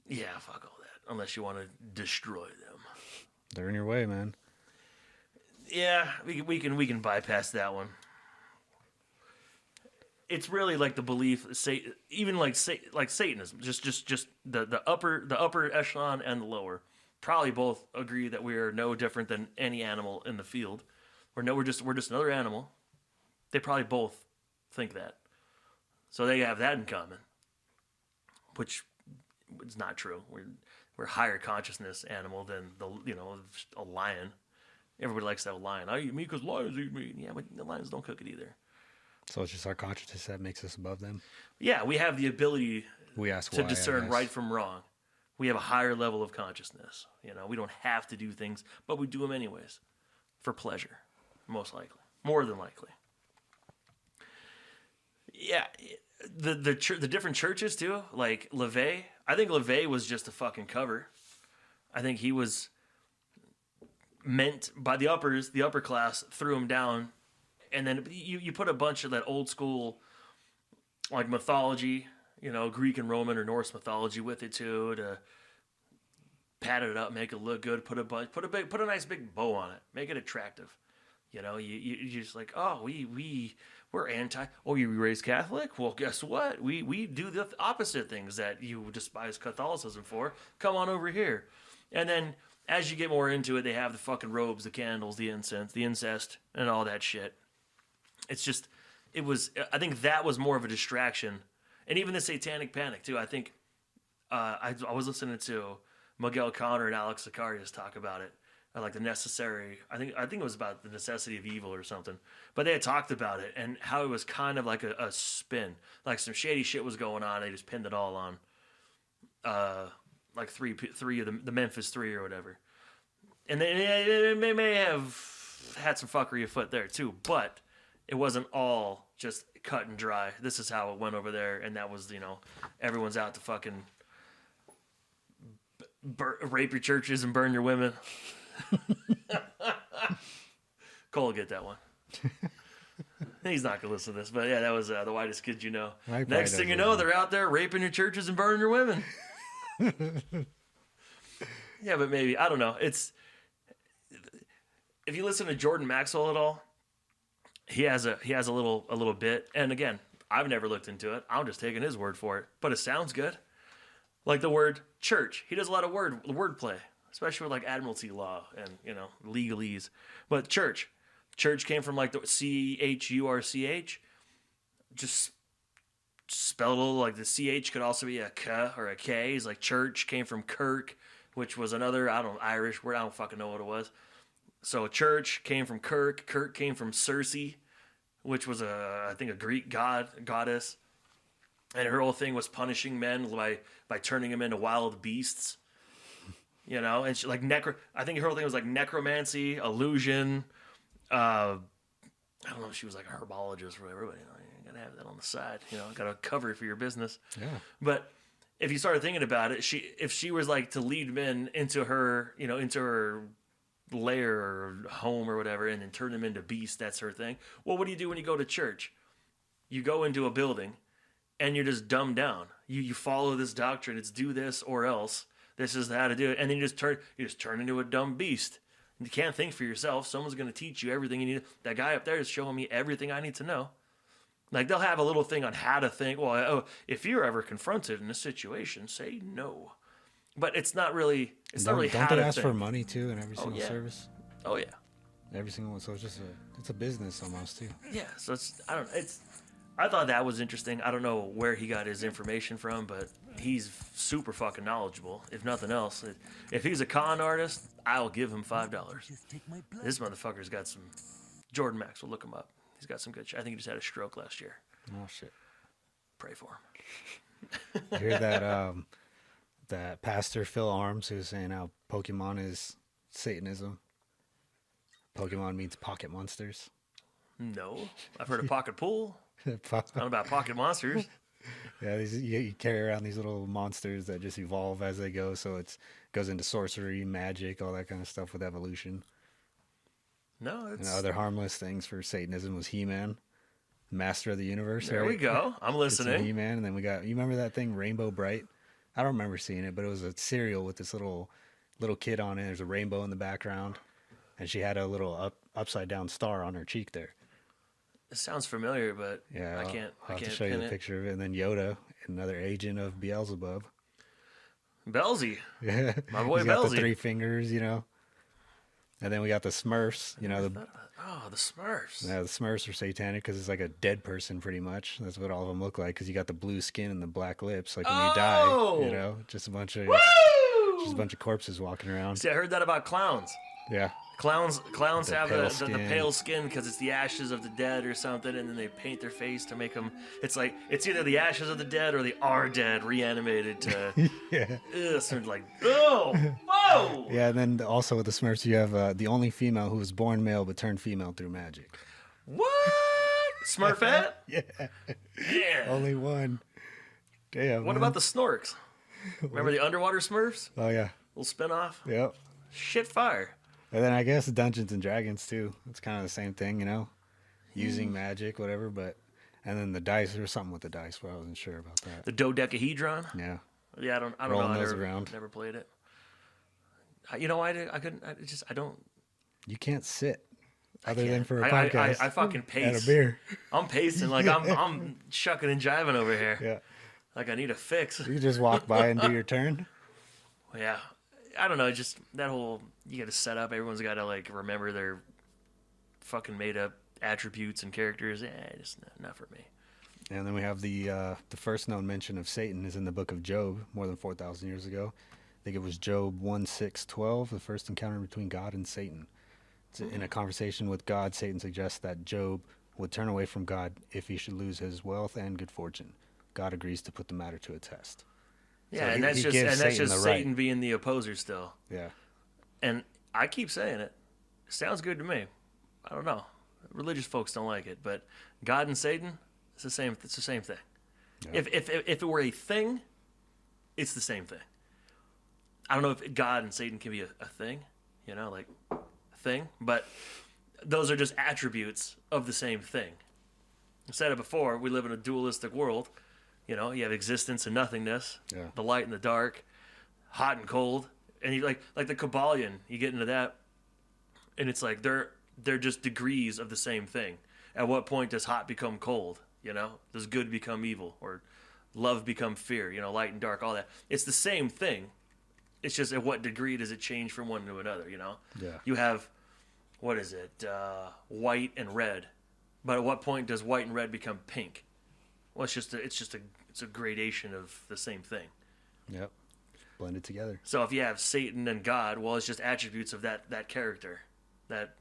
Yeah, fuck all that. Unless you want to destroy them. They're in your way, man. Yeah, we can bypass that one. It's really like the belief, even like Satanism, just the upper echelon and the lower, probably both agree that we are no different than any animal in the field. We're just another animal. They probably both think that, so they have that in common, which is not true. We're higher consciousness animal than a lion. Everybody likes that lion. I eat meat because lions eat meat. Yeah, but the lions don't cook it either. So it's just our consciousness that makes us above them? Yeah, we have the ability to discern right from wrong. We have a higher level of consciousness. You know, we don't have to do things, but we do them anyways. For pleasure, most likely. More than likely. Yeah, the different churches too, like LaVey. I think LaVey was just a fucking cover. I think he was meant by the upper class threw him down. And then you put a bunch of that old school, like mythology, Greek and Roman or Norse mythology with it too, to pad it up, make it look good. Put a nice big bow on it, make it attractive. You just like, oh, we're anti. Oh, you were raised Catholic? Well, guess what? We do the opposite things that you despise Catholicism for. Come on over here, and then as you get more into it, they have the fucking robes, the candles, the incense, the incest, and all that shit. It's just, I think that was more of a distraction And even the Satanic Panic too. I think I was listening to Miguel Conner and Alex Zacharias talk about it, like the necessary. I think it was about the necessity of evil or something. But they had talked about it and how it was kind of like a spin, like some shady shit was going on. They just pinned it all on, like three of the Memphis Three or whatever. And they may have had some fuckery afoot there too, but it wasn't all just cut and dry. This is how it went over there, and that was, everyone's out to fucking rape your churches and burn your women. Cole will get that one. He's not gonna listen to this, but yeah, that was the whitest kid you know. Next thing you know, they're out there raping your churches and burning your women. Yeah, but maybe, I don't know. If you listen to Jordan Maxwell at all, he has a little bit, and again, I've never looked into it. I'm just taking his word for it, but it sounds good. Like the word church, he does a lot of wordplay, especially with like admiralty law and legalese. But church came from like the CHURCH, just spelled a little like the CH could also be a K or a K. It's like church came from Kirk, which was another Irish word. I don't fucking know what it was. So church came from Kirk. Kirk came from Circe, which was I think a Greek goddess. And her whole thing was punishing men by turning them into wild beasts. And she I think her whole thing was like necromancy, illusion. I don't know if she was like a herbologist or whatever, but you gotta have that on the side. Gotta cover it for your business. Yeah. But if you started thinking about it, if she was like to lead men into her, into her lair or home or whatever, and then turn them into beasts, that's her thing. Well, what do you do when you go to church? You go into a building and you're just dumbed down. You follow this doctrine. It's do this or else. This is how to do it. And then you just turn into a dumb beast. You can't think for yourself. Someone's going to teach you everything you need. That guy up there is showing me everything I need to know. Like they'll have a little thing on how to think. Well, if you're ever confronted in a situation, say no. But it's not really. Don't they ask for money too in every single service? Oh yeah. Every single one. So it's just it's a business almost too. Yeah. So I thought that was interesting. I don't know where he got his information from, but he's super fucking knowledgeable. If nothing else, if he's a con artist, I'll give him $5. This motherfucker's got some. Jordan Maxwell, look him up. He's got some good shit. I think he just had a stroke last year. Oh shit. Pray for him. You hear that? That pastor Phil Arms, who's saying how Pokemon is Satanism. Pokemon means pocket monsters. No, I've heard of pocket pool. Not about pocket monsters. Yeah, you carry around these little monsters that just evolve as they go. So it goes into sorcery, magic, all that kind of stuff with evolution. No, it's... And other harmless things for Satanism was He-Man, Master of the Universe. There we go. I'm listening. He-Man, and then we got. You remember that thing, Rainbow Bright? I don't remember seeing it, but it was a cereal with this little kid on it. There's a rainbow in the background, and she had a little upside down star on her cheek there. It sounds familiar, but yeah, I'll have to show you the picture of it. And then Yoda, another agent of Beelzebub. Belzy. Yeah. My boy He's Belzy. got the 3 fingers, And then we got the Smurfs, the Smurfs. Yeah, the Smurfs are satanic because it's like a dead person pretty much. That's what all of them look like because you got the blue skin and the black lips, like when you die, just a bunch of corpses walking around. See, I heard that about clowns. Yeah. Clowns have the pale skin because it's the ashes of the dead or something, and then they paint their face to make them. It's like it's either the ashes of the dead or the are dead reanimated to. Yeah. Sort of like whoa. Yeah, and then also with the Smurfs, you have the only female who was born male but turned female through magic. What? Smurfette? Yeah. Yeah. Only one. Damn. What about the Snorks? Remember the underwater Smurfs? Oh yeah. Little spinoff. Yep. Shit fire. And then I guess Dungeons and Dragons too. It's kind of the same thing, using magic, whatever. And then the dice, there was something with the dice, but I wasn't sure about that. The dodecahedron. Yeah. Yeah, I don't Rolling know. those around. Never played it. You know, I couldn't. I don't. You can't sit. Other than for a podcast. I fucking pace. And a beer. I'm pacing like I'm shucking and jiving over here. Yeah. Like I need a fix. You just walk by and do your turn. Yeah. I don't know, just that whole, you got to set up, everyone's got to like remember their fucking made up attributes and characters. Just not for me. And then we have the first known mention of Satan is in the book of Job, more than 4,000 years ago. I think it was Job 1:6-12, the first encounter between God and Satan. In a conversation with God, Satan suggests that Job would turn away from God if he should lose his wealth and good fortune. God agrees to put the matter to a test. Yeah, So and that's just Satan being the opposer still. Yeah. And I keep saying it. Sounds good to me. I don't know. Religious folks don't like it, but God and Satan, it's the same thing. Yeah. If it were a thing, it's the same thing. I don't know if God and Satan can be a thing, like a thing, but those are just attributes of the same thing. I said it before, we live in a dualistic world. You have existence and nothingness, the light and the dark, hot and cold. And you like the Kabbalion, you get into that, and it's like they're just degrees of the same thing. At what point does hot become cold? Does good become evil, or love become fear? Light and dark, all that. It's the same thing. It's just at what degree does it change from one to another? Yeah. You have, what is it, white and red, but at what point does white and red become pink? Well, it's a gradation of the same thing. Yep. Blended together. So if you have Satan and God, well, it's just attributes of that character, that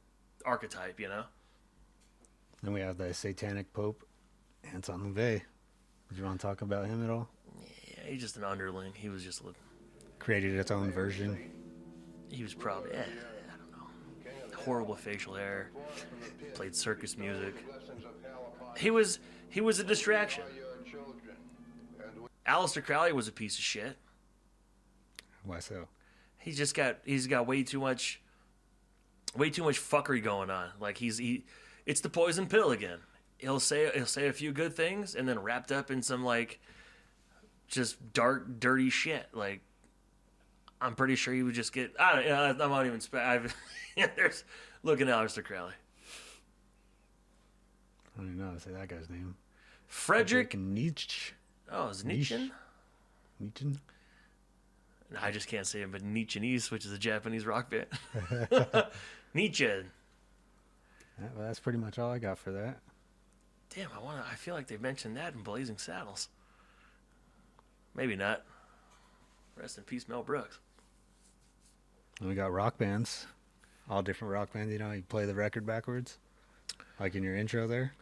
archetype, Then we have the satanic Pope, Anton LaVey. Did you want to talk about him at all? Yeah, he's just an underling. He was just created its own version. He was probably, I don't know, horrible facial hair, played circus music. He was a distraction. Aleister Crowley was a piece of shit. Why so? He's got way too much fuckery going on. Like it's the poison pill again. He'll say a few good things and then wrapped up in some like just dark, dirty shit. Like I'm pretty sure he would just get. I'm not even. There's looking at Aleister Crowley. I don't even know how to say that guy's name. Friedrich Nietzsche. Oh, is Nietzsche? Nietzsche. I just can't say it, but Nietzscheese, which is a Japanese rock band. Nietzsche. Yeah, well, that's pretty much all I got for that. Damn, I feel like they mentioned that in Blazing Saddles. Maybe not. Rest in peace, Mel Brooks. And we got rock bands. All different rock bands, you play the record backwards. Like in your intro there.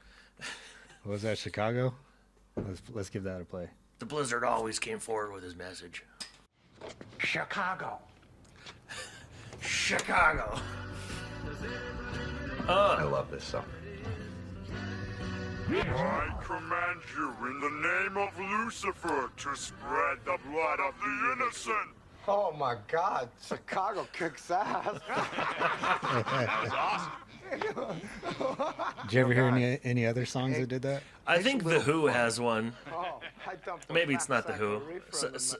What was that, Chicago? Let's give that a play. The Blizzard always came forward with his message. Chicago. Chicago. I love this song. I command you in the name of Lucifer to spread the blood of the innocent. Oh my God, Chicago kicks ass. That was awesome. Did you ever hear any other songs that did that? I think The Who has one. Oh, I dumped a Maybe it's fat not The sack Who. of reefer in the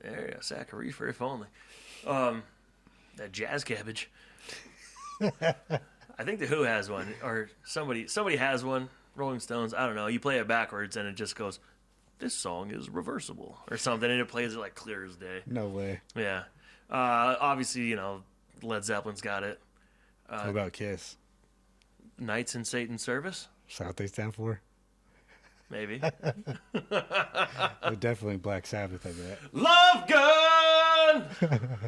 There you go, sack of reefer, if only. That jazz cabbage. I think The Who has one, or somebody has one. Rolling Stones, I don't know. You play it backwards and it just goes, this song is reversible, or something, and it plays it like clear as day. No way. Yeah. Obviously, Led Zeppelin's got it. What about Kiss? Knights in Satan's Service? Is that what they stand for? Maybe. They're definitely Black Sabbath, I bet. Love Gun!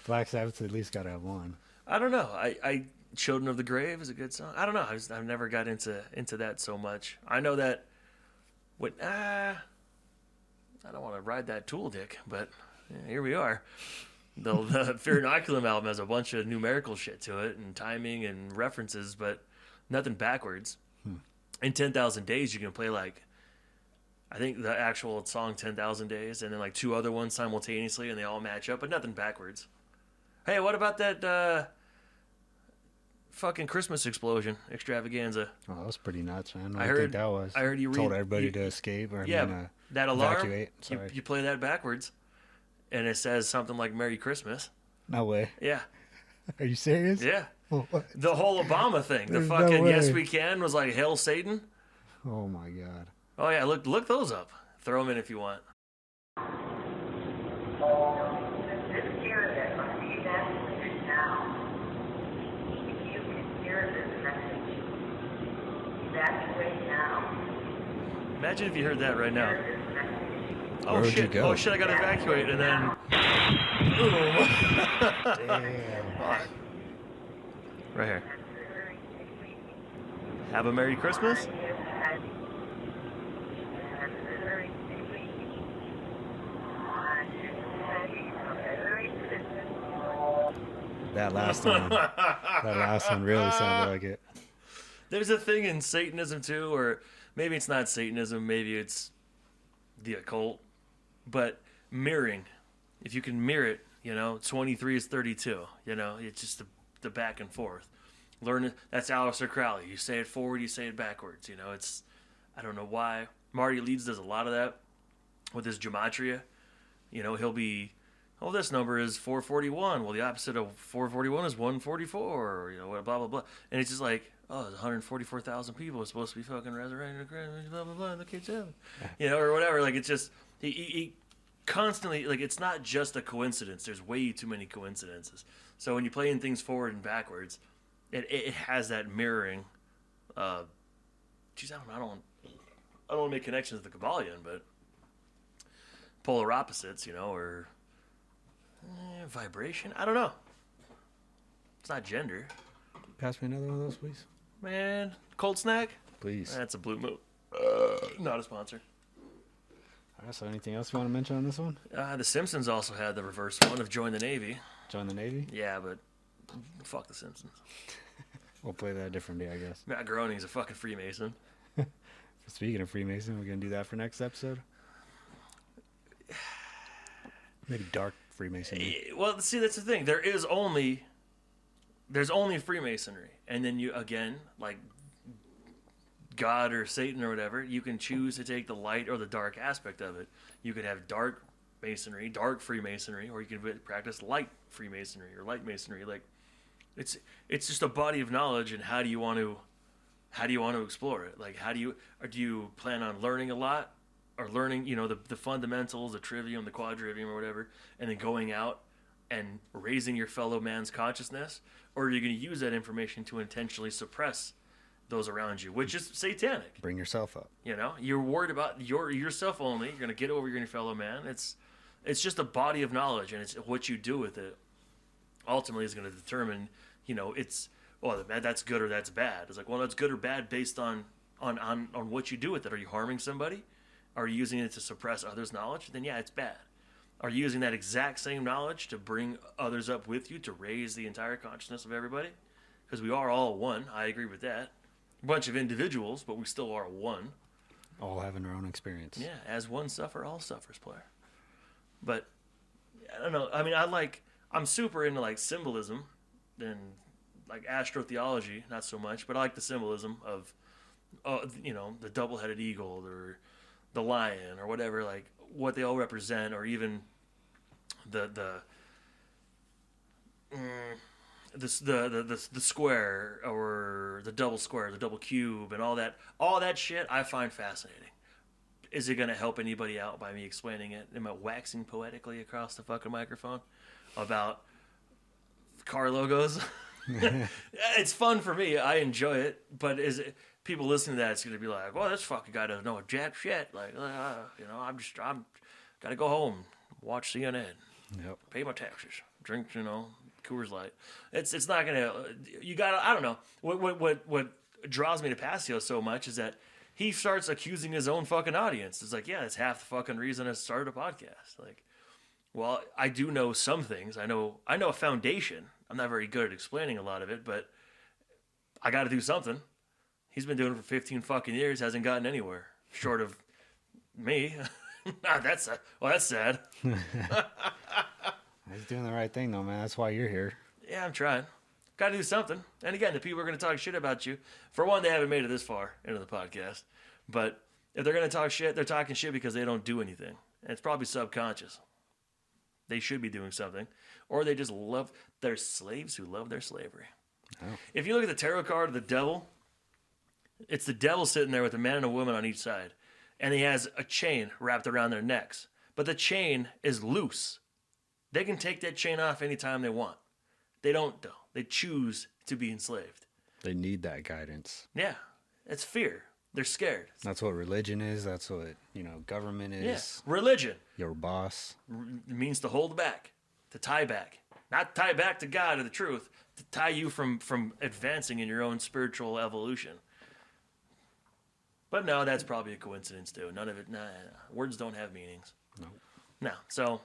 Black Sabbath at least got to have one. I don't know. I Children of the Grave is a good song. I don't know. I've never got into that so much. I know that I don't want to ride that Tool dick, but here we are. The Fear Inoculum album has a bunch of numerical shit to it and timing and references, but nothing backwards. In 10,000 Days, you can play I think the actual song 10,000 Days and then like two other ones simultaneously, and they all match up, but nothing backwards. Hey, what about that fucking Christmas explosion extravaganza? Oh, that was pretty nuts, man. I think that was. I heard you told everybody to escape or that alarm. Evacuate. Sorry. You play that backwards, and it says something like "Merry Christmas." No way. Yeah. Are you serious? Yeah. Oh, what? The whole Obama thing. There's The fucking no way. "Yes We Can" was like "Hail Satan." Oh my God. Oh yeah, look those up. Throw them in if you want. This candidate must be evacuated now. If you can hear this message, evacuate now. Imagine if you heard that right now. Oh Where would shit! you go? Oh shit! I gotta evacuate, and then boom. Damn. Right here. Have a Merry Christmas. That last one really sounded like it. There's a thing in Satanism too, or maybe it's not Satanism, maybe it's the occult, but mirroring. If you can mirror it, 23 is 32. It's just the back and forth. Learn it. That's Aleister Crowley. You say it forward, you say it backwards. It's, I don't know why. Marty Leeds does a lot of that with his gematria. He'll be, this number is 441. Well, the opposite of 441 is 144. Blah blah blah. And it's just like, there's 144,000 people supposed to be fucking resurrected, blah blah blah. And the kids heaven, or whatever. Like it's just he constantly, like, it's not just a coincidence. There's way too many coincidences. So when you play in things forward and backwards, it has that mirroring. I don't want to make connections with the Kabbalion, but polar opposites, or vibration. I don't know. It's not gender. Pass me another one of those, please. Man, cold snack? Please. That's a Blue Moon. Not a sponsor. All right, so anything else you want to mention on this one? The Simpsons also had the reverse one of Join the Navy. Join the Navy? Yeah, but fuck the Simpsons. We'll play that a different day, I guess. Matt Groening's a fucking Freemason. Speaking of Freemason, we're going to do that for next episode? Maybe dark Freemasonry. Well, see, that's the thing. There's only Freemasonry. And then you, again, like God or Satan or whatever, you can choose to take the light or the dark aspect of it. You could have dark Masonry, dark Freemasonry, or you can practice light Freemasonry or light Masonry. Like, it's just a body of knowledge, and how do you want to explore it? Like, do you plan on learning a lot, or learning, the fundamentals, the trivium, the quadrivium, or whatever, and then going out and raising your fellow man's consciousness? Or are you going to use that information to intentionally suppress those around you, which is satanic? Bring yourself up. You're worried about yourself only. You're going to get over your fellow man. It's just a body of knowledge, and it's what you do with it ultimately is going to determine, that's good or that's bad. It's like, well, that's good or bad based on what you do with it. Are you harming somebody? Are you using it to suppress others' knowledge? Then yeah, it's bad. Are you using that exact same knowledge to bring others up with you, to raise the entire consciousness of everybody? Because we are all one. I agree with that. A bunch of individuals, but we still are one. All having their own experience. Yeah, as one suffer, all suffers, player. But, I don't know. I mean, I'm super into, like, symbolism and, like, astrotheology, not so much, but I like the symbolism of, the double-headed eagle or the lion or whatever, like, what they all represent, or even the square, or the double square, the double cube, and all that shit I find fascinating. Is it going to help anybody out by me explaining it? Am I waxing poetically across the fucking microphone about car logos? It's fun for me. I enjoy it. But people listening to that, it's going to be like, well, this fucking guy doesn't know jack shit. Like, I'm got to go home, watch CNN, pay my taxes, drink, Coors Light. It's not going to, I don't know. What draws me to Passio so much is that he starts accusing his own fucking audience. It's like, yeah, that's half the fucking reason I started a podcast. Like, well, I do know some things. I know a foundation. I'm not very good at explaining a lot of it, but I got to do something. He's been doing it for 15 fucking years, hasn't gotten anywhere, short of me. That's sad. He's doing the right thing, though, man. That's why you're here. Yeah, I'm trying. Got to do something. And again, the people are going to talk shit about you. For one, they haven't made it this far into the podcast. But if they're going to talk shit, they're talking shit because they don't do anything. And it's probably subconscious. They should be doing something. Or they just love, they're slaves who love their slavery. Oh. If you look at the tarot card of the devil, it's the devil sitting there with a man and a woman on each side. And he has a chain wrapped around their necks. But the chain is loose. They can take that chain off anytime they want. They don't, though. They choose to be enslaved. They need that guidance. Yeah. It's fear. They're scared. That's what religion is. That's what, government is. Yes, religion. Your boss. It means to hold back, to tie back. Not tie back to God or the truth, to tie you from advancing in your own spiritual evolution. But no, that's probably a coincidence too. None of it, words don't have meanings. No. So,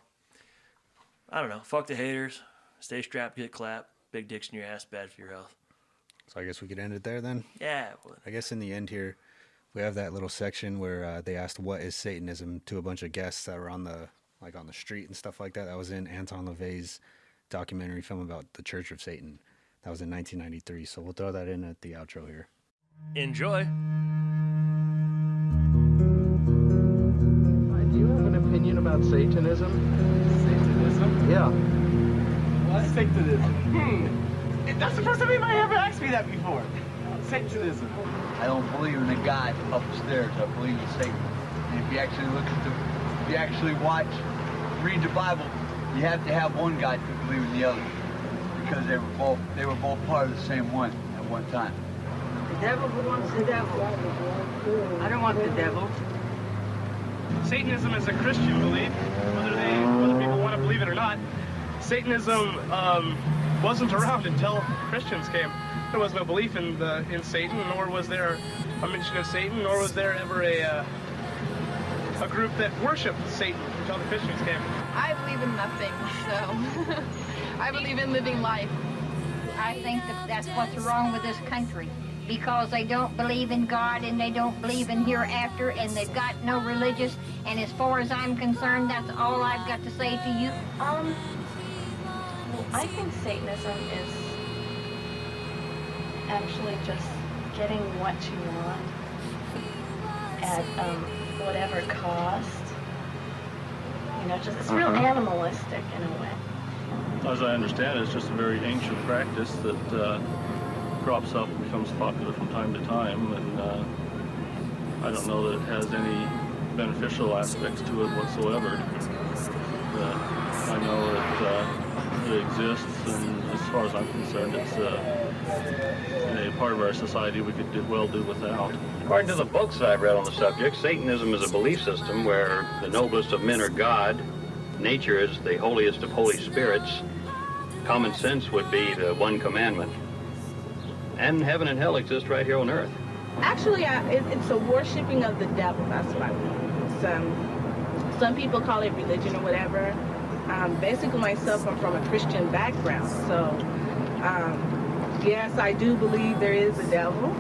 I don't know. Fuck the haters. Stay strapped, get clapped. Big dicks in your ass, bad for your health. So I guess we could end it there then? Yeah. I guess in the end here, we have that little section where they asked what is Satanism to a bunch of guests that were on the street and stuff like that. That was in Anton LaVey's documentary film about the Church of Satan. That was in 1993. So we'll throw that in at the outro here. Enjoy. Do you have an opinion about Satanism? Satanism? Yeah. What? Satanism. That's the first time anybody ever asked me that before. Satanism. I don't believe in a God upstairs. I believe in Satan. And if you actually read the Bible, you have to have one God to believe in the other, because they were both part of the same one at one time. The devil wants the devil. I don't want the devil. Satanism is a Christian belief, whether people want to believe it or not. Satanism wasn't around until Christians came. There was no belief in Satan, nor was there a mention of Satan, nor was there ever a group that worshipped Satan until the Christians came. I believe in nothing, so I believe in living life. I think that's what's wrong with this country, because they don't believe in God and they don't believe in hereafter, and they've got no religious, and as far as I'm concerned, that's all I've got to say to you. I think Satanism is actually just getting what you want at whatever cost. It's real animalistic in a way. As I understand it, it's just a very ancient practice that crops up and becomes popular from time to time, and I don't know that it has any beneficial aspects to it whatsoever. I know that it exists, and as far as I'm concerned, it's a part of our society we could well do without. According to the books that I've read on the subject, Satanism is a belief system where the noblest of men are God, nature is the holiest of holy spirits, common sense would be the one commandment, and heaven and hell exist right here on earth. Actually, it's a worshipping of the devil. That's what I mean. Some people call it religion or whatever. Basically, myself, I'm from a Christian background, so yes, I do believe there is a devil.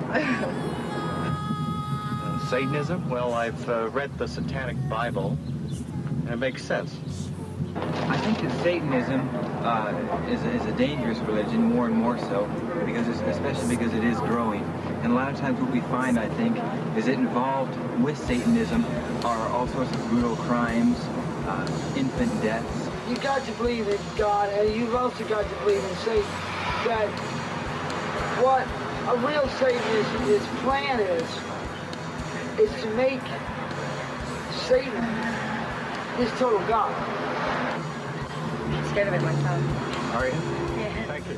Satanism? Well, I've read the Satanic Bible, and it makes sense. I think that Satanism is a dangerous religion, more and more so, especially because it is growing. And a lot of times what we find, I think, is that involved with Satanism are all sorts of brutal crimes, infant deaths. You got to believe in God, and you've also got to believe in Satan. That what a real Satanist plan is to make Satan his total God. I'm scared of it myself. Are you? Yeah. Thank you.